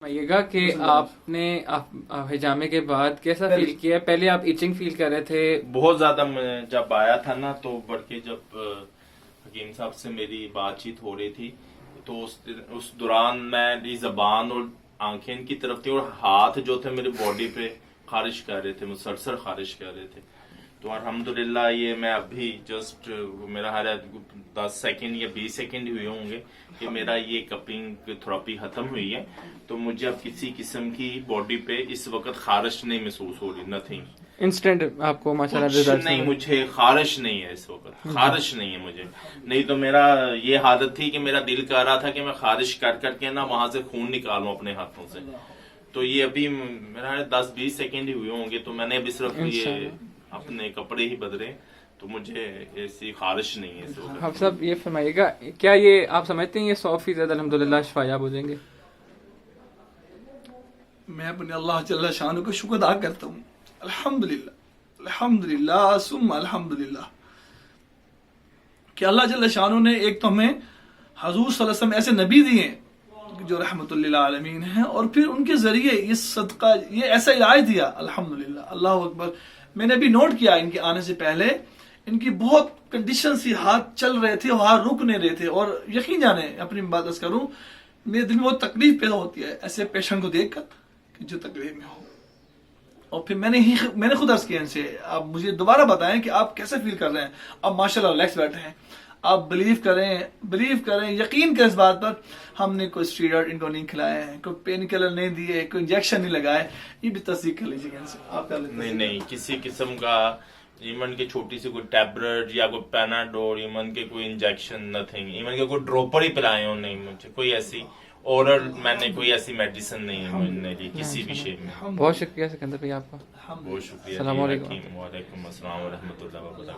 فرمائیے گا کہ آپ نے حجامے کے بعد کیسا فیل کیا؟ پہلے آپ ایچنگ فیل کر رہے تھے؟ بہت زیادہ جب آیا تھا نا تو بڑھ کے جب حکیم صاحب سے میری بات چیت ہو رہی تھی تو اس دوران میری زبان اور آنکھیں ان کی طرف تھی اور ہاتھ جو تھے میری باڈی پہ خارش کر رہے تھے، مسلسل خارش کر رہے تھے. تو الحمدللہ یہ میں ابھی جسٹ میرا ہر 10 سیکنڈ یا 20 سیکنڈ ہوئے ہوں گے کہ میرا یہ کپنگ تھراپی ختم ہوئی ہے. تو مجھے اب کسی قسم کی باڈی پہ اس وقت خارش نہیں محسوس ہو رہی، نتھنگ. انسٹنٹ آپ کو ماشاءاللہ کچھ نہیں، مجھے خارش نہیں ہے اس وقت، خارش نہیں ہے مجھے. نہیں تو میرا یہ عادت تھی کہ میرا دل کر رہا تھا کہ میں خارش کر کر کے نا وہاں سے خون نکالوں اپنے ہاتھوں سے. تو یہ ابھی میرا 10-20 سیکنڈ ہی ہوئے ہوں گے تو میں نے ابھی صرف یہ اپنے کپڑے ہی بدلے تو مجھے ایسی خارش نہیں ہے اس وقت. آپ صاحب یہ فرمائیے گا، کیا یہ آپ سمجھتے ہیں یہ 100% الحمدللہ شفایاب ہو جائیں گے؟ میں اپنے اللہ جل شانہ کو شکر ادا کرتا ہوں. الحمدللہ الحمدللہ ثم الحمدللہ کہ اللہ جل شانہ نے ایک تو ہمیں حضور صلی اللہ علیہ وسلم ایسے نبی دیے جو رحمت للعالمین ہیں، اور پھر ان کے ذریعے یہ صدقہ، یہ ایسا علاج دیا. الحمدللہ، اللہ اکبر. میں نے بھی نوٹ کیا ان کے آنے سے پہلے ان کی بہت کنڈیشن سی، ہاتھ چل رہے تھے، ہاتھ رک نہیں رہے تھے. اور یقین جانے اپنی بات کروں، میرے دل میں بہت تکلیف پیدا ہوتی ہے ایسے پیشنٹ کو دیکھ کر کہ جو تکلیف میں ہو. اور پھر میں نے خود عرض کیا ان سے، آپ مجھے دوبارہ بتائیں کہ آپ کیسے فیل کر رہے ہیں. آپ ماشاءاللہ ریلیکس بیٹھے ہیں. آپ بلیو کریں، یقین کریں اس بات پر. ہم نے کوئی اسٹیرائڈ ان کو نہیں کھلائے ہیں، کوئی پین کلر نہیں دیے، کوئی انجیکشن نہیں لگائے. یہ بھی تصدیق کر لیجیے ان سے. آپ کر لیتے نہیں کسی قسم کا ایون کہ چھوٹی سی کوئی ٹیبلٹ یا کوئی پیناڈول، ایون کہ کوئی انجیکشن، نتھنگ. ایون کہ کوئی ڈراپر ہی پلائے ہوں نہیں مجھے، کوئی ایسی اورل میں نے کوئی ایسی میڈیسن نہیں لی کسی بھی شے میں. بہت شکریہ سکندر بھائی آپ کا. بہت شکریہ. السلام علیکم. وعلیکم السلام ورحمۃ اللہ وبرکاتہ.